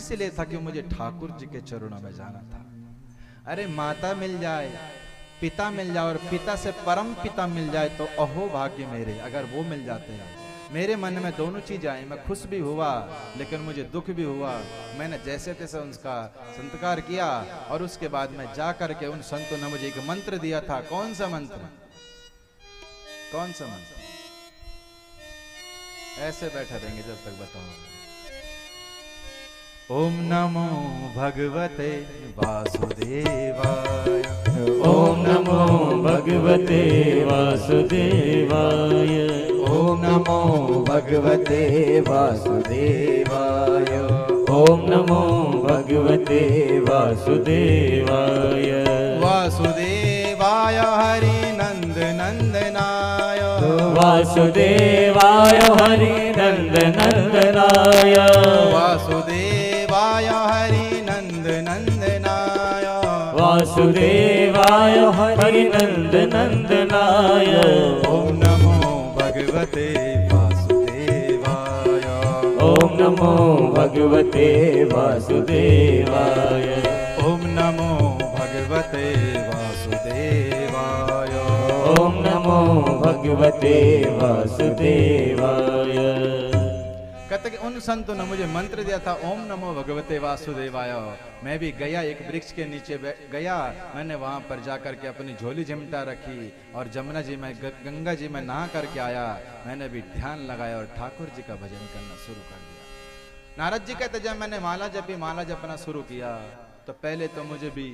इसलिए था कि मुझे ठाकुर जी के चरणों में जाना था। अरे माता मिल जाए, पिता मिल जाए और पिता से परम पिता मिल जाए तो अहो भाग्य मेरे, अगर वो मिल जाते हैं। मेरे मन में दोनों चीज आई, मैं खुश भी हुआ लेकिन मुझे दुख भी हुआ। मैंने जैसे तैसे उनका संस्कार किया और उसके बाद में जा करके उन संतों ने मुझे एक मंत्र दिया था। कौन सा मंत्र? कौन सा मंत्र? ऐसे बैठे रहेंगे जब तक बताओ। ओम नमो भगवते वासुदेवाय, ओम नमो भगवते वासुदेवाय, ओम नमो भगवते वासुदेवाय, ओम नमो भगवते वासुदेवाय, वासुदेवाय हरि नंद नंदनाय, वासुदेवाय हरि नंद नंदनाय, वासुदेवाय हरि नंद नंदनाय, वासुदेवाय हरि नंद नंदनाय। ओम नमो भगवते वासुदेवाय, ओम नमो भगवते वासुदेवाय, ओम नमो भगवते वासुदेवाय, ओम नमो भगवते वासुदेवाय। कहते कि उन संतों ने मुझे मंत्र दिया था ओम नमो भगवते वासुदेवाय। मैं भी गया, एक वृक्ष के नीचे गया, मैंने वहां पर जाकर के अपनी झोली झिमटा रखी और जमुना जी में गंगा जी में नहा करके आया। मैंने भी ध्यान लगाया और ठाकुर जी का भजन करना शुरू कर दिया। नारद जी कहते जब मैंने माला जपी, माला जपना शुरू किया तो पहले तो मुझे भी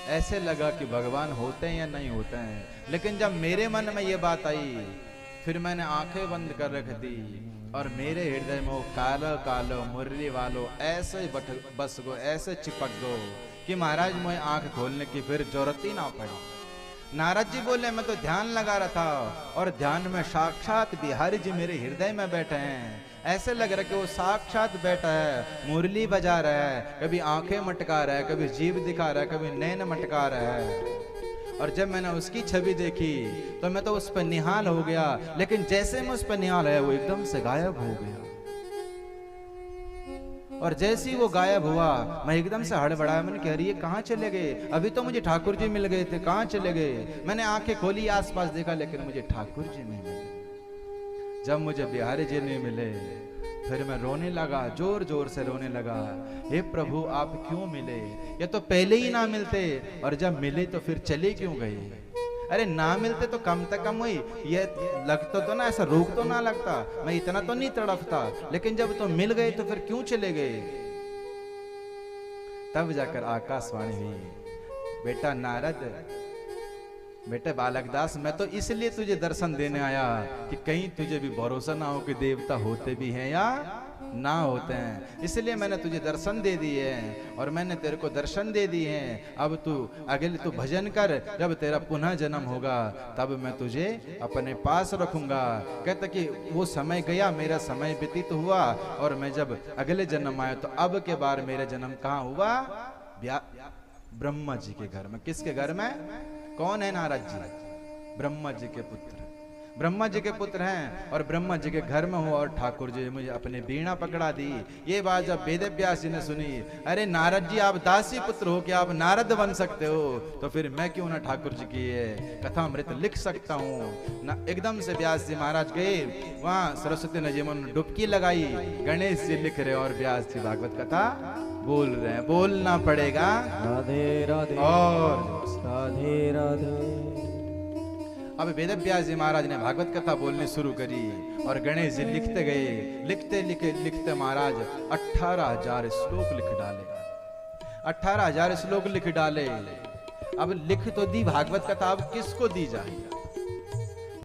ऐसे लगा कि भगवान होते हैं या नहीं होते हैं, लेकिन जब मेरे मन में ये बात आई फिर मैंने आंखें बंद कर रख दी और मेरे हृदय में वो कालो कालो मुरली वालो ऐसे बस गो, ऐसे चिपक गो कि महाराज मुझे आंख खोलने की फिर जरूरत ही ना पड़ी। नारद जी बोले मैं तो ध्यान लगा रहा था और ध्यान में साक्षात बिहारी जी मेरे हृदय में बैठे हैं। ऐसे लग रहा है कि वो साक्षात बैठा है, मुरली बजा रहा है, कभी आंखें मटका रहा है, कभी जीभ दिखा रहा है, कभी नैन मटका रहा है। और जब मैंने उसकी छवि देखी तो मैं तो उस पर निहाल हो गया, लेकिन जैसे मैं उस पर निहाल है वो एकदम से गायब हो गया। और जैसे ही वो गायब हुआ मैं एकदम से हड़बड़ाया, मैंने कहा ये कहाँ चले गए? अभी तो मुझे ठाकुर जी मिल गए थे, कहाँ चले गए? मैंने आंखें खोली, आसपास देखा, लेकिन मुझे ठाकुर जी नहीं मिले। जब मुझे बिहारी जी नहीं मिले फिर मैं रोने लगा, जोर जोर से रोने लगा, हे प्रभु आप क्यों मिले? ये तो पहले ही ना मिलते, और जब मिले तो फिर चले क्यों गए? अरे ना मिलते तो कम से कम हुई ये लगता तो ना, ऐसा रोग तो ना लगता, मैं इतना तो नहीं तड़पता, लेकिन जब तो मिल गए तो फिर क्यों चले गए? तब जाकर आकाशवाणी हुई, बेटा नारद, बेटे बालक दास, मैं तो इसलिए तुझे दर्शन देने आया कि कहीं तुझे भी भरोसा ना हो कि देवता होते भी हैं या ना होते हैं, इसलिए मैंने तुझे दर्शन दे दिए हैं और मैंने तेरे को दर्शन दे दिए हैं। अब तू अगले तू भजन कर, जब तेरा पुनः जन्म होगा तब मैं तुझे अपने पास रखूंगा। कहता कि वो समय गया, मेरा समय व्यतीत हुआ और मैं जब अगले जन्म आया तो अब के बार मेरा जन्म कहाँ हुआ? ब्रह्मा जी के घर में। किसके घर में? कौन है नारद जी? ब्रह्मा जी के पुत्र, ब्रह्मा जी के पुत्र हैं और ब्रह्मा जी के घर में हुआ और ठाकुर जी मुझे अपने बीणा पकड़ा दी। ये बात जब वेद व्यास जी ने सुनी, अरे नारद जी आप दासी पुत्र हो, क्या आप नारद बन सकते हो? तो फिर मैं क्यों ना ठाकुर जी की ये कथामृत लिख सकता हूँ ना। एकदम से व्यास जी महाराज गए, वहां सरस्वती ने जी मन डुबकी लगाई, गणेश जी लिख रहे और व्यास जी भागवत कथा बोल रहे हैं। बोलना पड़ेगा राधे राधे और राधे राधे। अब वेद व्यास जी महाराज ने भागवत कथा बोलनी शुरू करी और गणेश जी लिखते गए, लिखते लिखते महाराज 18,000 श्लोक लिख डाले। 18,000 श्लोक लिख डाले। अब लिख तो दी भागवत कथा, अब किसको दी जाए?